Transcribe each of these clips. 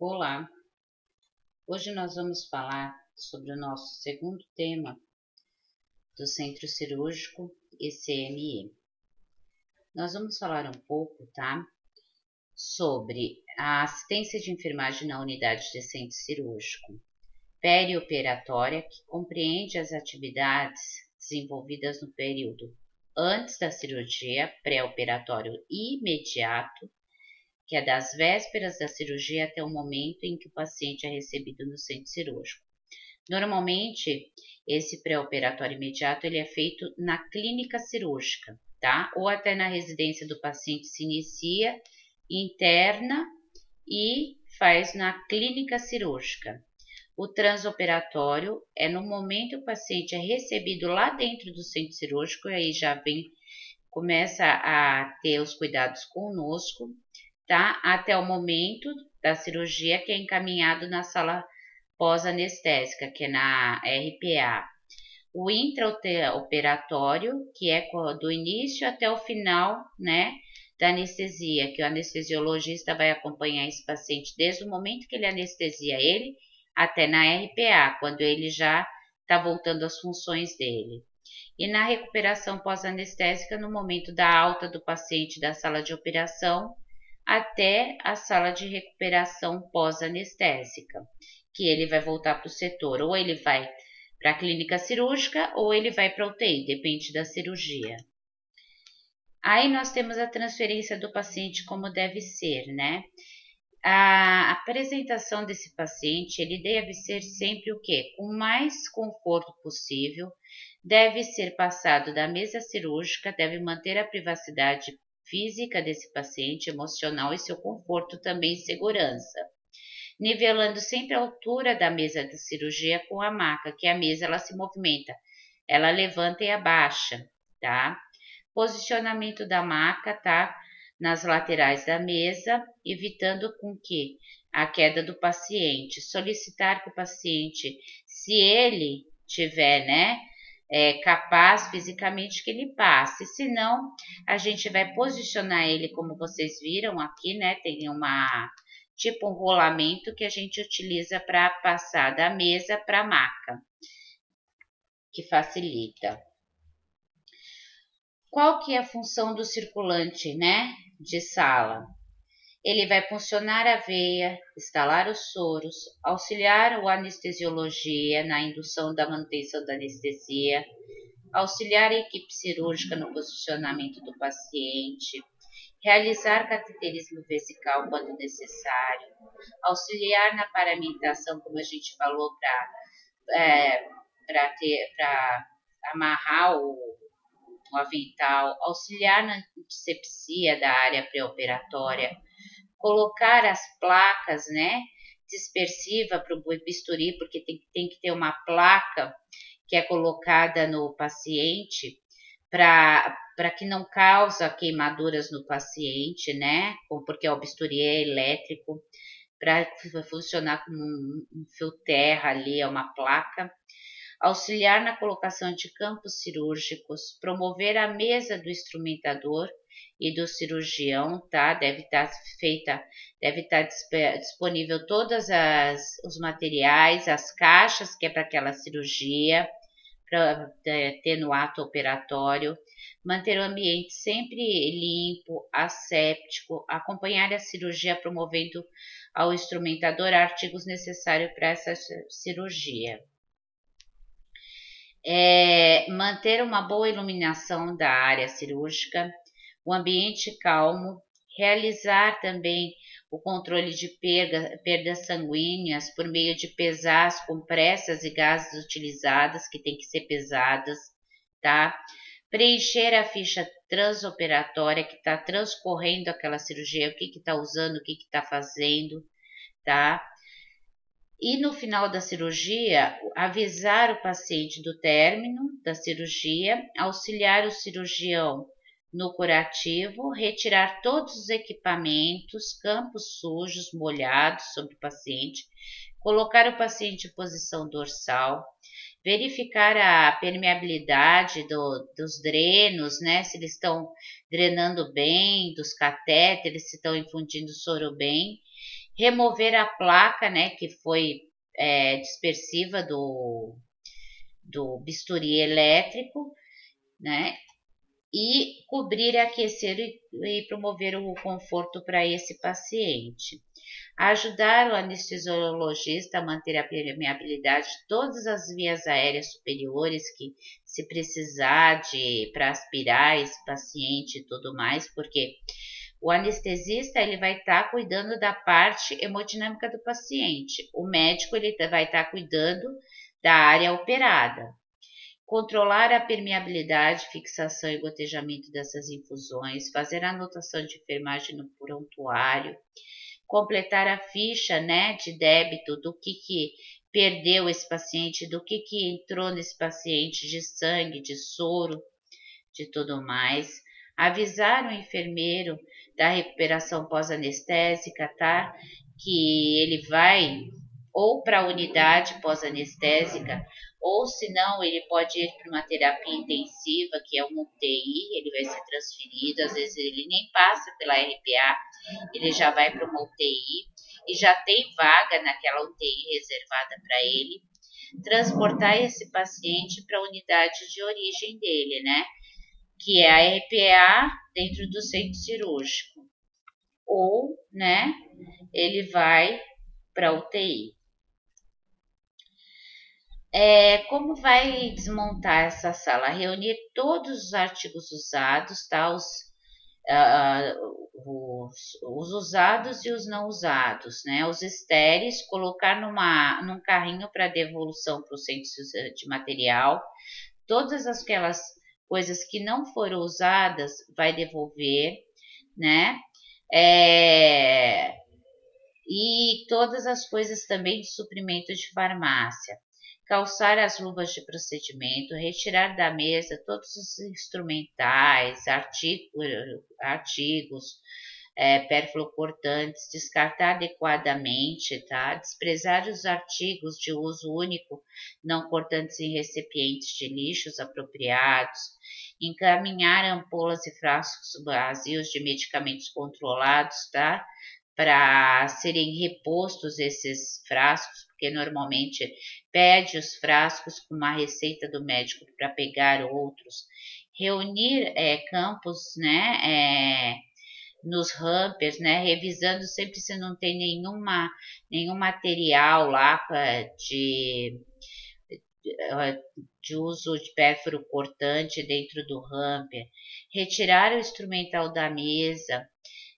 Olá, hoje nós vamos falar sobre o nosso segundo tema do Centro Cirúrgico ECME. Nós vamos falar um pouco, tá, sobre a assistência de enfermagem na unidade de centro cirúrgico perioperatória, que compreende as atividades desenvolvidas no período antes da cirurgia, pré-operatório e imediato, que é das vésperas da cirurgia até o momento em que o paciente é recebido no centro cirúrgico. Normalmente, esse pré-operatório imediato ele é feito na clínica cirúrgica, tá? Ou até na residência do paciente se inicia, interna e faz na clínica cirúrgica. O transoperatório é no momento que o paciente é recebido lá dentro do centro cirúrgico, e aí já começa a ter os cuidados conosco, tá? Até o momento da cirurgia, que é encaminhado na sala pós-anestésica, que é na RPA. O intraoperatório, que é do início até o final, né, da anestesia, que o anestesiologista vai acompanhar esse paciente desde o momento que ele anestesia ele até na RPA, quando ele já está voltando às funções dele. E na recuperação pós-anestésica, no momento da alta do paciente da sala de operação até a sala de recuperação pós-anestésica, que ele vai voltar para o setor, ou ele vai para a clínica cirúrgica ou ele vai para a UTI, depende da cirurgia. Aí nós temos a transferência do paciente como deve ser, né? A apresentação desse paciente, ele deve ser sempre o quê? Com o mais conforto possível, deve ser passado da mesa cirúrgica, deve manter a privacidade física desse paciente, emocional e seu conforto também e segurança. Nivelando sempre a altura da mesa de cirurgia com a maca, que a mesa ela se movimenta, ela levanta e abaixa, tá? Posicionamento da maca, tá? Nas laterais da mesa, evitando com que a queda do paciente, solicitar que o paciente, se ele tiver, né, capaz fisicamente, que ele passe, senão a gente vai posicionar ele, como vocês viram aqui, né, tem tipo um rolamento que a gente utiliza para passar da mesa para a maca, que facilita. Qual que é a função do circulante, né, de sala? Ele vai funcionar a veia, instalar os soros, auxiliar o anestesiologia na indução da manutenção da anestesia, auxiliar a equipe cirúrgica no posicionamento do paciente, realizar cateterismo vesical quando necessário, auxiliar na paramentação, como a gente falou, para amarrar o avental, auxiliar na antisepsia da área pré-operatória, colocar as placas, né, dispersiva para o bisturi, porque tem que ter uma placa que é colocada no paciente para que não causa queimaduras no paciente, né, porque o bisturi é elétrico, para funcionar como um fio terra ali, é uma placa. Auxiliar na colocação de campos cirúrgicos, promover a mesa do instrumentador e do cirurgião, tá? Deve estar disponível todos os materiais, as caixas que é para aquela cirurgia, para ter no ato operatório, manter o ambiente sempre limpo, asséptico, acompanhar a cirurgia promovendo ao instrumentador artigos necessários para essa cirurgia. Manter uma boa iluminação da área cirúrgica, o ambiente calmo, realizar também o controle de perdas sanguíneas por meio de pesar as compressas e gases utilizadas, que tem que ser pesadas, tá? Preencher a ficha transoperatória que está transcorrendo aquela cirurgia, o que está usando, o que está fazendo, tá? E no final da cirurgia, avisar o paciente do término da cirurgia, auxiliar o cirurgião no curativo, retirar todos os equipamentos, campos sujos, molhados sobre o paciente, colocar o paciente em posição dorsal, verificar a permeabilidade dos drenos, né, se eles estão drenando bem, dos catéteres, se estão infundindo soro bem, remover a placa, né, que foi dispersiva do bisturi elétrico, né, e cobrir, aquecer e promover o conforto para esse paciente. Ajudar o anestesiologista a manter a permeabilidade de todas as vias aéreas superiores, que se precisar para aspirar esse paciente e tudo mais, porque o anestesista ele vai estar cuidando da parte hemodinâmica do paciente. O médico ele vai estar cuidando da área operada. Controlar a permeabilidade, fixação e gotejamento dessas infusões, fazer a anotação de enfermagem no prontuário, completar a ficha, né, de débito do que perdeu esse paciente, do que entrou nesse paciente de sangue, de soro, de tudo mais. Avisar o enfermeiro da recuperação pós-anestésica, tá? Que ele vai ou para a unidade pós-anestésica, ou se não, ele pode ir para uma terapia intensiva, que é uma UTI, ele vai ser transferido, às vezes ele nem passa pela RPA, ele já vai para uma UTI e já tem vaga naquela UTI reservada para ele. Transportar esse paciente para a unidade de origem dele, né? Que é a RPA dentro do centro cirúrgico. Ou, né, ele vai para a UTI. Como vai desmontar essa sala? Reunir todos os artigos usados, tá? Os usados e os não usados, né? Os estéreis, colocar num carrinho para devolução para o centro de material. Todas aquelas coisas que não foram usadas, vai devolver, né? E todas as coisas também de suprimento de farmácia. Calçar as luvas de procedimento, retirar da mesa todos os instrumentais, artigos pérfluocortantes, descartar adequadamente, tá? Desprezar os artigos de uso único não cortantes em recipientes de lixos apropriados, encaminhar ampolas e frascos vazios de medicamentos controlados, tá? Para serem repostos esses frascos, porque normalmente pede os frascos com uma receita do médico para pegar outros. Reunir campos, né, nos hampers, né, revisando sempre se não tem nenhum material lá de uso de pérfuro cortante dentro do hamper. Retirar o instrumental da mesa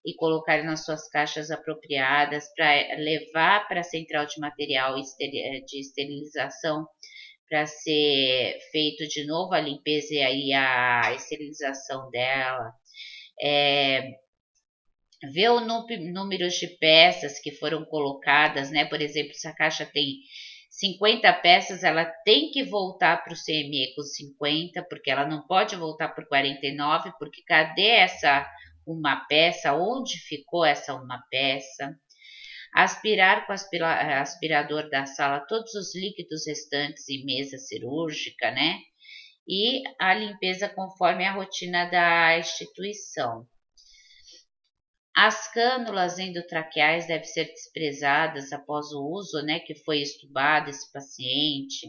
e colocar nas suas caixas apropriadas para levar para a central de material de esterilização para ser feito de novo a limpeza e aí a esterilização dela. Ver o número de peças que foram colocadas, né? Por exemplo, se a caixa tem 50 peças, ela tem que voltar para o CME com 50, porque ela não pode voltar por 49, porque cadê essa uma peça? Onde ficou essa uma peça? Aspirar com aspirador da sala todos os líquidos restantes em mesa cirúrgica, né? E a limpeza conforme a rotina da instituição. As cânulas endotraqueais devem ser desprezadas após o uso, né, que foi estubado esse paciente.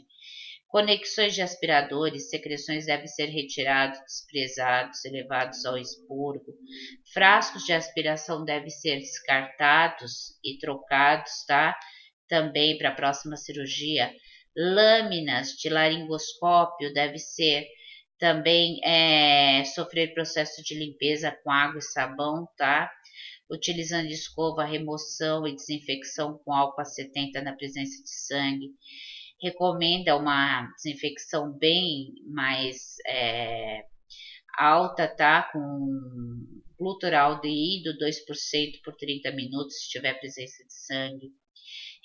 Conexões de aspiradores, secreções devem ser retirados, desprezados, elevados ao expurgo. Frascos de aspiração devem ser descartados e trocados, tá? Também para a próxima cirurgia. Lâminas de laringoscópio devem ser também sofrer processo de limpeza com água e sabão, tá? Utilizando escova, remoção e desinfecção com álcool a 70 na presença de sangue. Recomenda uma desinfecção bem mais alta, tá? Com glutaraldeído 2% por 30 minutos, se tiver presença de sangue.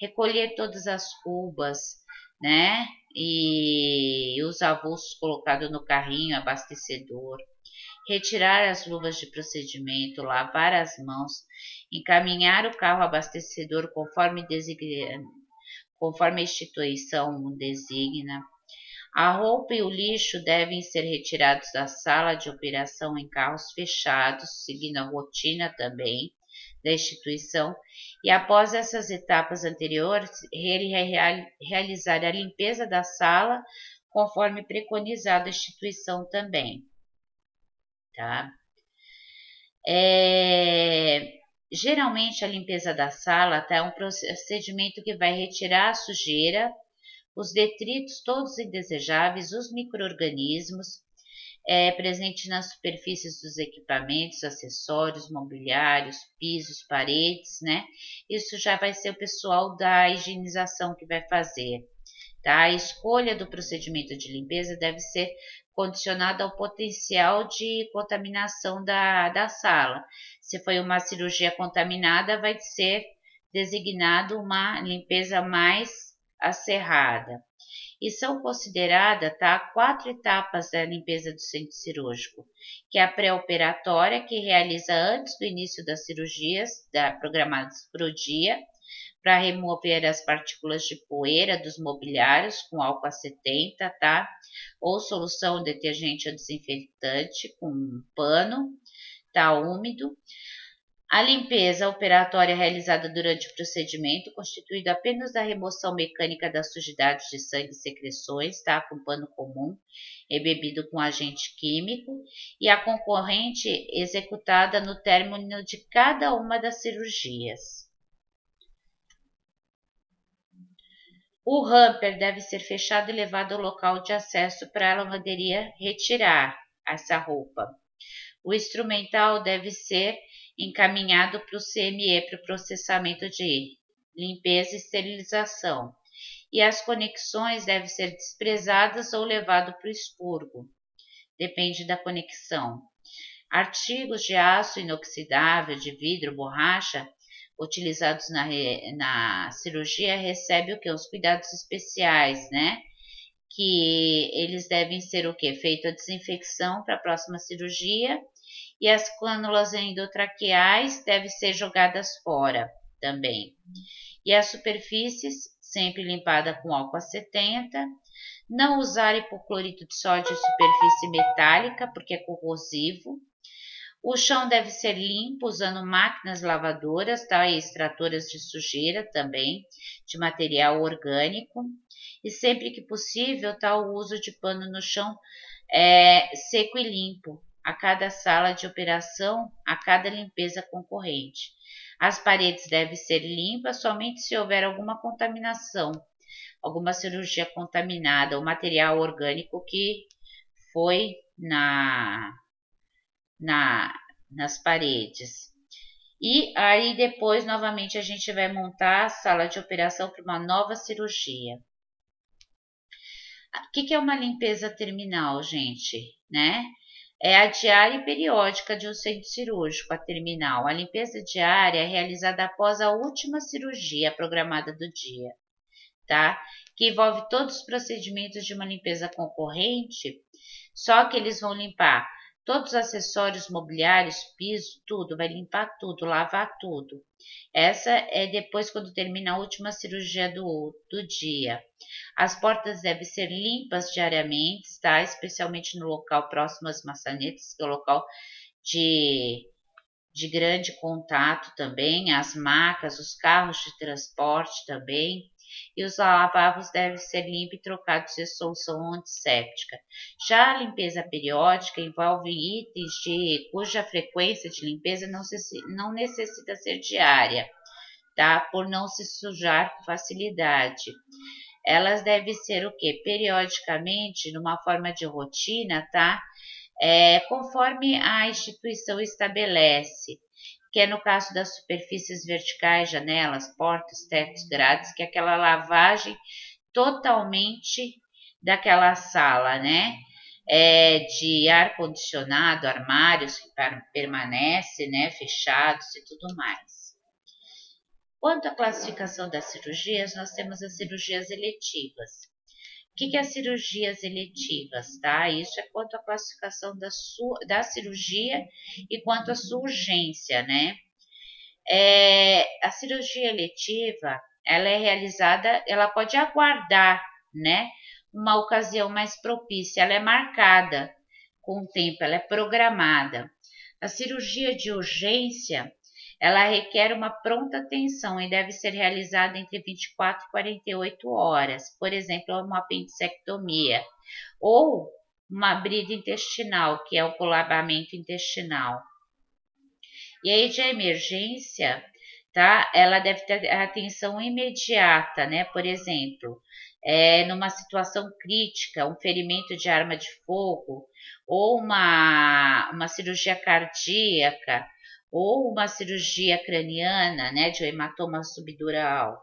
Recolher todas as cubas, né? E os avulsos colocados no carrinho abastecedor. Retirar as luvas de procedimento, lavar as mãos, encaminhar o carro abastecedor conforme a instituição designa. A roupa e o lixo devem ser retirados da sala de operação em carros fechados, seguindo a rotina também. da instituição, e após essas etapas anteriores, ele realizar a limpeza da sala, conforme preconizado a instituição também, tá? Geralmente a limpeza da sala é um procedimento que vai retirar a sujeira, os detritos todos indesejáveis, os micro-organismos presentes nas superfícies dos equipamentos, acessórios, mobiliários, pisos, paredes, né? Isso já vai ser o pessoal da higienização que vai fazer, tá? A escolha do procedimento de limpeza deve ser condicionada ao potencial de contaminação da sala. Se foi uma cirurgia contaminada, vai ser designado uma limpeza mais acerrada. E são consideradas, tá, 4 etapas da limpeza do centro cirúrgico, que é a pré-operatória, que realiza antes do início das cirurgias programadas para o dia, para remover as partículas de poeira dos mobiliários com álcool a 70, tá? Ou solução detergente ou desinfetante com um pano, tá, úmido. A limpeza operatória realizada durante o procedimento, constituída apenas da remoção mecânica das sujidades de sangue e secreções, tá, com pano comum, embebido com agente químico, e a concorrente executada no término de cada uma das cirurgias. O hamper deve ser fechado e levado ao local de acesso para a lavanderia retirar essa roupa. O instrumental deve ser encaminhado para o CME para o processamento de limpeza e esterilização. E as conexões devem ser desprezadas ou levadas para o expurgo. Depende da conexão. Artigos de aço inoxidável, de vidro, borracha, utilizados na cirurgia, recebem o quê? Os cuidados especiais, né? Que eles devem ser o quê? Feita a desinfecção para a próxima cirurgia, e as cânulas endotraqueais devem ser jogadas fora também. E as superfícies, sempre limpada com álcool a 70. Não usar hipoclorito de sódio em superfície metálica, porque é corrosivo. O chão deve ser limpo usando máquinas lavadoras, tá? E extratoras de sujeira também, de material orgânico. E sempre que possível, tá? O uso de pano no chão seco e limpo, a cada sala de operação, a cada limpeza concorrente. As paredes devem ser limpas somente se houver alguma contaminação, alguma cirurgia contaminada, ou material orgânico que foi nas paredes. E aí depois, novamente, a gente vai montar a sala de operação para uma nova cirurgia. O que é uma limpeza terminal, gente? Né? É a diária e periódica de um centro cirúrgico, a terminal. A limpeza diária é realizada após a última cirurgia programada do dia, tá? Que envolve todos os procedimentos de uma limpeza concorrente, só que eles vão limpar todos os acessórios, mobiliários, piso, tudo, vai limpar tudo, lavar tudo. Essa é depois quando termina a última cirurgia do dia. As portas devem ser limpas diariamente, tá? Especialmente no local próximo às maçanetas, que é o local de grande contato também, as macas, os carros de transporte também. E os lavabos devem ser limpos e trocados de solução antisséptica. Já a limpeza periódica envolve itens cuja frequência de limpeza não necessita ser diária, tá? Por não se sujar com facilidade. Elas devem ser o quê? Periodicamente, numa forma de rotina, tá? Conforme a instituição estabelece, que é no caso das superfícies verticais, janelas, portas, tetos, grades, que é aquela lavagem totalmente daquela sala, né? De ar-condicionado, armários que permanecem, né, fechados e tudo mais. Quanto à classificação das cirurgias, nós temos as cirurgias eletivas. O que é as cirurgias eletivas, tá? Isso é quanto à classificação da cirurgia e quanto à sua urgência, né? A cirurgia eletiva, ela é realizada, ela pode aguardar, né? Uma ocasião mais propícia, ela é marcada com o tempo, ela é programada. A cirurgia de urgência, ela requer uma pronta atenção e deve ser realizada entre 24 e 48 horas. Por exemplo, uma apendicectomia ou uma brida intestinal, que é o colabamento intestinal. E aí, de emergência, tá? Ela deve ter atenção imediata, né? Por exemplo, numa situação crítica, um ferimento de arma de fogo, ou uma cirurgia cardíaca, ou uma cirurgia craniana, né? De hematoma subdural.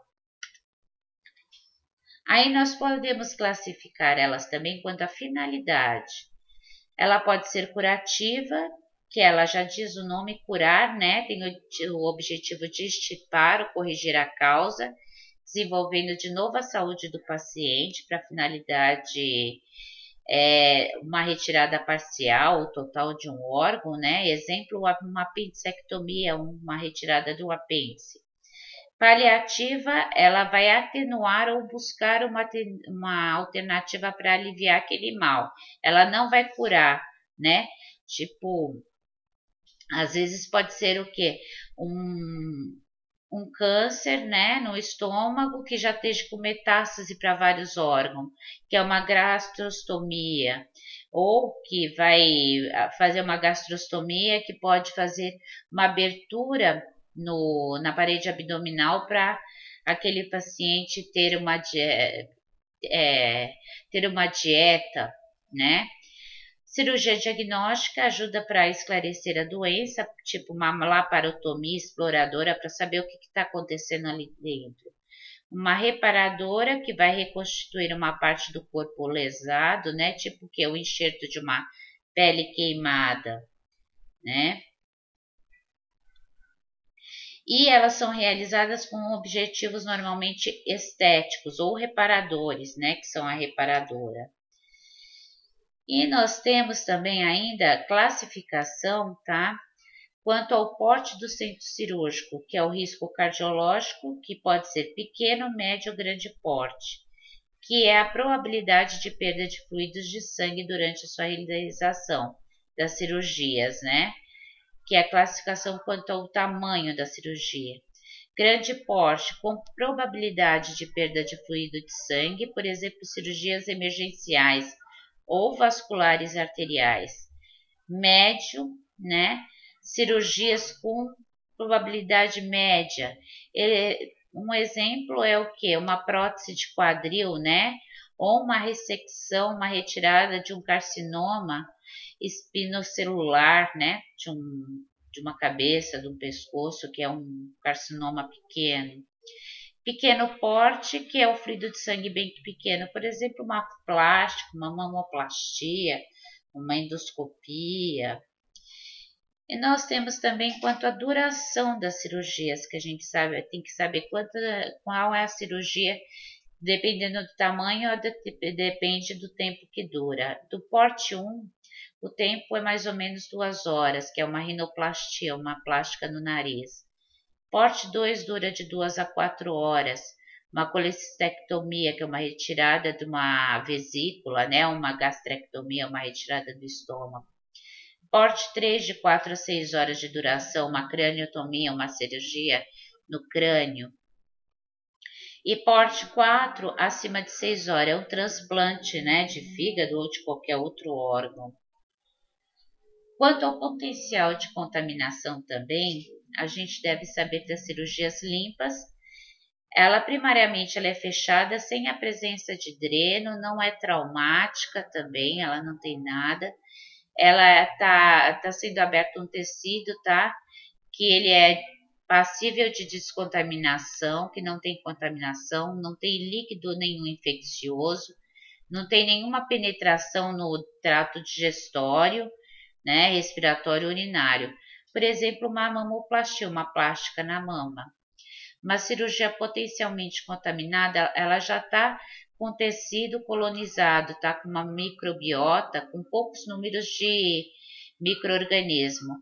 Aí nós podemos classificar elas também quanto à finalidade. Ela pode ser curativa, que ela já diz o nome curar, né? Tem o objetivo de extirpar ou corrigir a causa, desenvolvendo de novo a saúde do paciente para finalidade uma retirada parcial ou total de um órgão, né? Exemplo, uma apendicectomia, uma retirada do apêndice. Paliativa, ela vai atenuar ou buscar uma alternativa para aliviar aquele mal. Ela não vai curar, né? Tipo, às vezes pode ser o quê? Um câncer, né, no estômago que já esteja com metástase para vários órgãos, que é uma gastrostomia, ou que vai fazer uma gastrostomia que pode fazer uma abertura na parede abdominal para aquele paciente ter uma dieta, né? Cirurgia diagnóstica ajuda para esclarecer a doença, tipo uma laparotomia exploradora para saber o que está acontecendo ali dentro. Uma reparadora que vai reconstituir uma parte do corpo lesado, né? Tipo que é o enxerto de uma pele queimada, né? E elas são realizadas com objetivos normalmente estéticos ou reparadores, né? Que são a reparadora. E nós temos também ainda classificação, tá? Quanto ao porte do centro cirúrgico, que é o risco cardiológico, que pode ser pequeno, médio ou grande porte, que é a probabilidade de perda de fluidos de sangue durante a sua realização das cirurgias, né? Que é a classificação quanto ao tamanho da cirurgia. Grande porte, com probabilidade de perda de fluido de sangue, por exemplo, cirurgias emergenciais ou vasculares arteriais. Médio, né? Cirurgias com probabilidade média. Um exemplo é o que? Uma prótese de quadril, né? Ou uma ressecção, uma retirada de um carcinoma espinocelular, né? De uma cabeça, de um pescoço, que é um carcinoma pequeno. Pequeno porte, que é o fluido de sangue bem pequeno, por exemplo, uma plástica, uma mamoplastia, uma endoscopia. E nós temos também quanto à duração das cirurgias, que a gente sabe, tem que saber qual é a cirurgia, dependendo do tamanho, depende do tempo que dura. Do porte 1, o tempo é mais ou menos 2 horas, que é uma rinoplastia, uma plástica no nariz. Porte 2 dura de 2 a 4 horas. Uma colecistectomia, que é uma retirada de uma vesícula, né? Uma gastrectomia, uma retirada do estômago. Porte 3 de 4 a 6 horas de duração, uma craniotomia, uma cirurgia no crânio. E porte 4 acima de 6 horas, é um transplante, né? De fígado ou de qualquer outro órgão. Quanto ao potencial de contaminação também, a gente deve saber das cirurgias limpas. Ela primariamente ela é fechada sem a presença de dreno, não é traumática também, ela não tem nada. Ela tá sendo aberto um tecido, tá? Que ele é passível de descontaminação, que não tem contaminação, não tem líquido nenhum infeccioso, não tem nenhuma penetração no trato digestório, né, respiratório urinário. Por exemplo, uma mamoplastia, uma plástica na mama. Uma cirurgia potencialmente contaminada, ela já está com tecido colonizado, tá com uma microbiota, com poucos números de micro-organismos.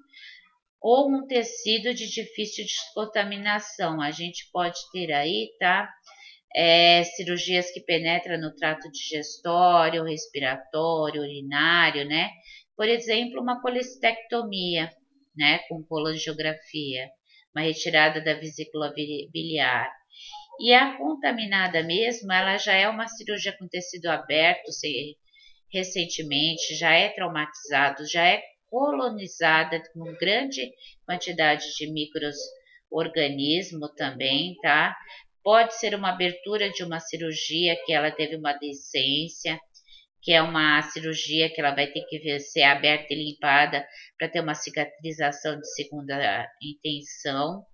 Ou um tecido de difícil descontaminação. A gente pode ter aí, tá? Cirurgias que penetram no trato digestório, respiratório, urinário, né? Por exemplo, uma colecistectomia, né? Com colangiografia. uma retirada da vesícula biliar. E a contaminada mesmo, ela já é uma cirurgia com tecido aberto recentemente, já é traumatizado, já é colonizada com grande quantidade de micro-organismos também, tá? Pode ser uma abertura de uma cirurgia que ela teve uma decência, que é uma cirurgia que ela vai ter que ser aberta e limpada para ter uma cicatrização de segunda intenção,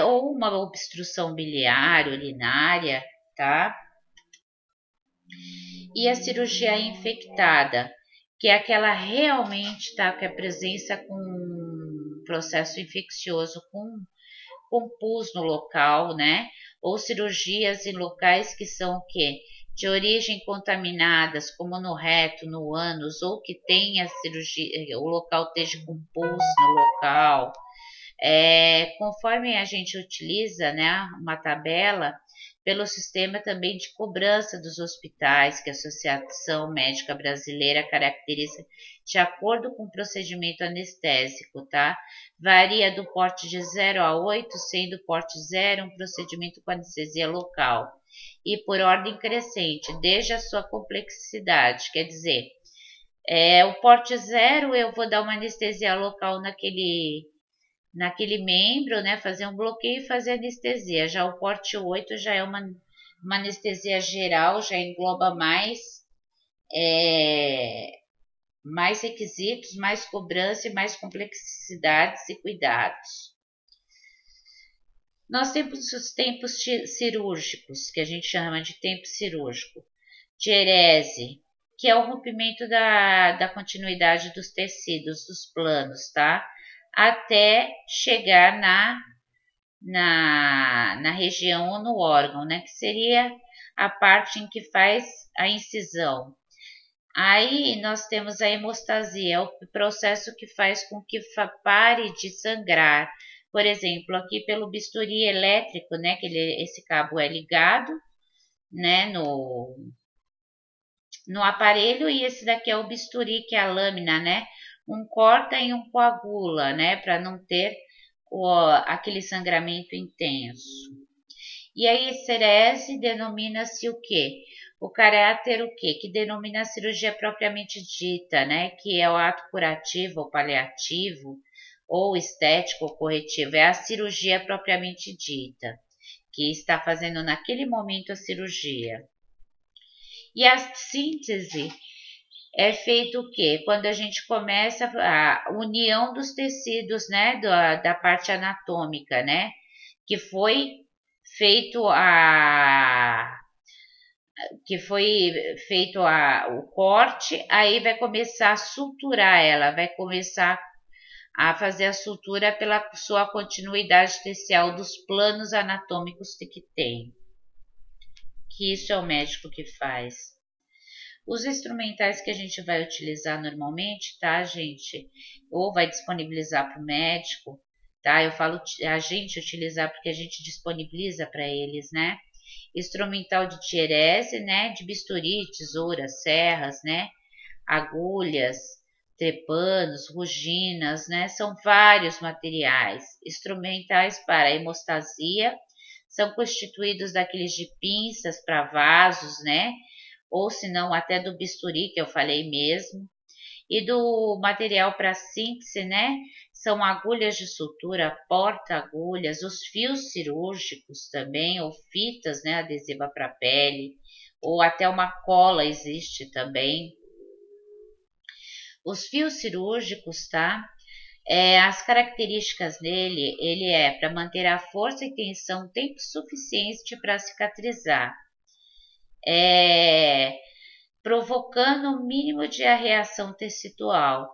ou uma obstrução biliar, urinária, tá? E a cirurgia infectada, que é aquela realmente tá com a presença com um processo infeccioso com pus no local, né? Ou cirurgias em locais que são o quê? De origem contaminadas, como no reto, no ânus, ou que tenha cirurgia, o local esteja com pus no local. Conforme a gente utiliza, né, uma tabela pelo sistema também de cobrança dos hospitais, que a Associação Médica Brasileira caracteriza de acordo com o procedimento anestésico, tá? Varia do porte de 0 a 8, sendo porte 0 um procedimento com anestesia local, e por ordem crescente, desde a sua complexidade, quer dizer, o porte 0 eu vou dar uma anestesia local naquele membro, né, fazer um bloqueio e fazer anestesia. Já o porte 8 já é uma anestesia geral, já engloba mais requisitos, mais cobrança e mais complexidades e cuidados. Nós temos os tempos cirúrgicos, que a gente chama de tempo cirúrgico. Dierese, que é o rompimento da continuidade dos tecidos, dos planos, tá? Até chegar na região ou no órgão, né? Que seria a parte em que faz a incisão. Aí nós temos a hemostasia, é o processo que faz com que pare de sangrar. Por exemplo, aqui pelo bisturi elétrico, né? Que esse cabo é ligado, né? No aparelho, e esse daqui é o bisturi, que é a lâmina, né? Um corta e um coagula, né? Para não ter aquele sangramento intenso. E a histerese denomina-se o quê? O caráter o quê? Que denomina a cirurgia propriamente dita, né? Que é o ato curativo ou paliativo, ou estético ou corretivo. É a cirurgia propriamente dita, que está fazendo naquele momento a cirurgia. E a síntese é feito o quê? Quando a gente começa a união dos tecidos, né, da parte anatômica, né, que foi feito o corte, aí vai começar a suturar ela, vai começar a fazer a sutura pela sua continuidade tecial dos planos anatômicos que tem. Que isso é o médico que faz. Os instrumentais que a gente vai utilizar normalmente, tá, gente? Ou vai disponibilizar para o médico, tá? Eu falo a gente utilizar porque a gente disponibiliza para eles, né? Instrumental de dierese, né? De bisturi, tesouras, serras, né? Agulhas, trepanos, ruginas, né? São vários materiais. Instrumentais para hemostasia, são constituídos daqueles de pinças para vasos, né? Ou se não até do bisturi, que eu falei mesmo, e do material para síntese, né? São agulhas de sutura, porta-agulhas, os fios cirúrgicos também, ou fitas, né? Adesiva para pele, ou até uma cola existe também. Os fios cirúrgicos, tá? As características dele, ele é para manter a força e tensão tempo suficiente para cicatrizar. Provocando o mínimo de reação tecidual.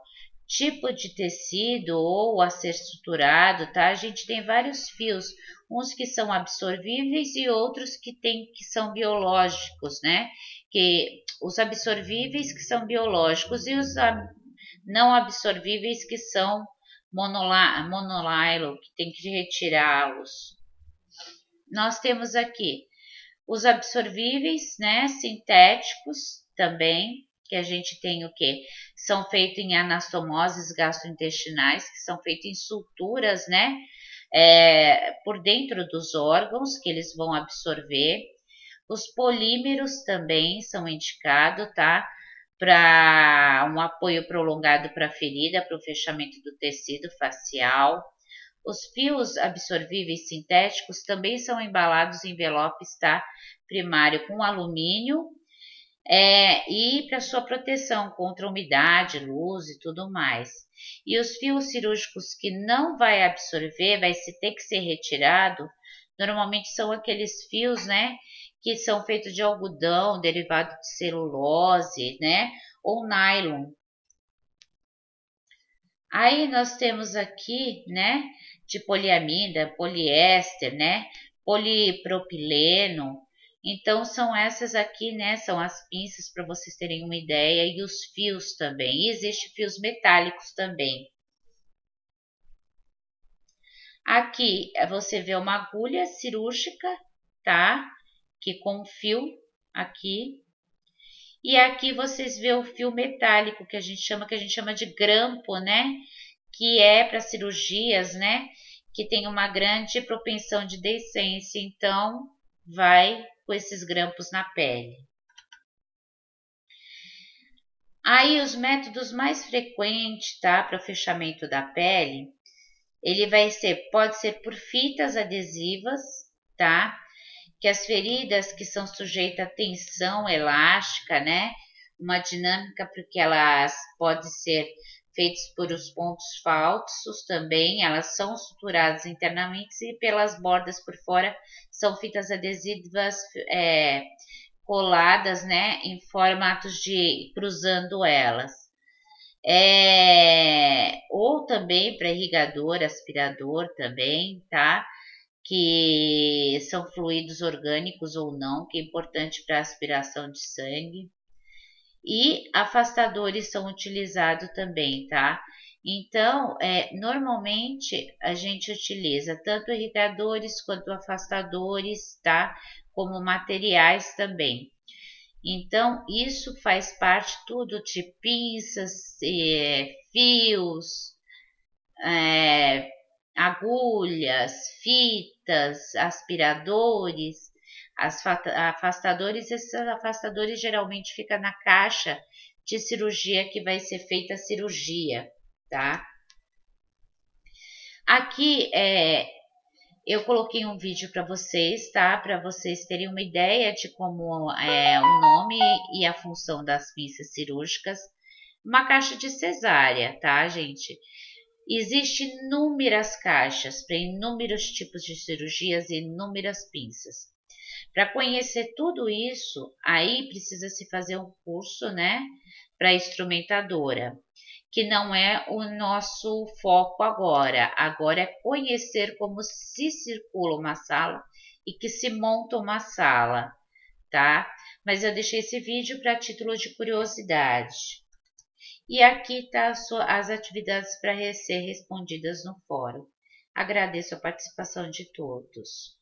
Tipo de tecido ou a ser suturado, tá? A gente tem vários fios, uns que são absorvíveis e outros que são biológicos, né? Que os absorvíveis que são biológicos e os não absorvíveis que são monolilo, que tem que retirá-los. Nós temos aqui os absorvíveis, né, sintéticos também, que a gente tem o quê? São feitos em anastomoses gastrointestinais, que são feitos em suturas, né, por dentro dos órgãos que eles vão absorver. Os polímeros também são indicados, tá? Para um apoio prolongado para a ferida, para o fechamento do tecido facial. Os fios absorvíveis sintéticos também são embalados em envelopes, tá? Primário com alumínio e para sua proteção contra umidade, luz e tudo mais. E os fios cirúrgicos que não vai absorver, vai ter que ser retirado, normalmente são aqueles fios, né, que são feitos de algodão, derivado de celulose, né, ou nylon. Aí nós temos aqui, né, de poliamida, poliéster, né, polipropileno. Então, são essas aqui, né, são as pinças para vocês terem uma ideia, e os fios também. E existem fios metálicos também. Aqui você vê uma agulha cirúrgica, tá? Que com fio aqui. E aqui vocês vê o fio metálico que a gente chama de grampo, né? Que é para cirurgias, né? Que tem uma grande propensão de deiscência, então vai com esses grampos na pele. Aí os métodos mais frequentes, tá, para o fechamento da pele, ele pode ser por fitas adesivas, tá? Que as feridas que são sujeitas a tensão elástica, né? Uma dinâmica porque elas podem ser feitas por os pontos falsos também, elas são suturadas internamente e pelas bordas por fora são fitas adesivas coladas, né, em formatos de cruzando elas. Ou também para irrigador, aspirador também, tá? Que são fluidos orgânicos ou não, que é importante para a aspiração de sangue. E afastadores são utilizados também, tá? Então, normalmente a gente utiliza tanto irrigadores quanto afastadores, tá? Como materiais também. Então, isso faz parte tudo de pinças, fios, agulhas, fitas, aspiradores, afastadores. Esses afastadores geralmente ficam na caixa de cirurgia que vai ser feita a cirurgia, tá? Aqui eu coloquei um vídeo para vocês, tá? Para vocês terem uma ideia de como é o nome e a função das pinças cirúrgicas. Uma caixa de cesárea, tá, gente? Existem inúmeras caixas para inúmeros tipos de cirurgias e inúmeras pinças. Para conhecer tudo isso, aí precisa se fazer um curso, né, para instrumentadora, que não é o nosso foco agora. Agora é conhecer como se circula uma sala e que se monta uma sala, tá? Mas eu deixei esse vídeo para título de curiosidade. E aqui tá as atividades para ser respondidas no fórum. Agradeço a participação de todos.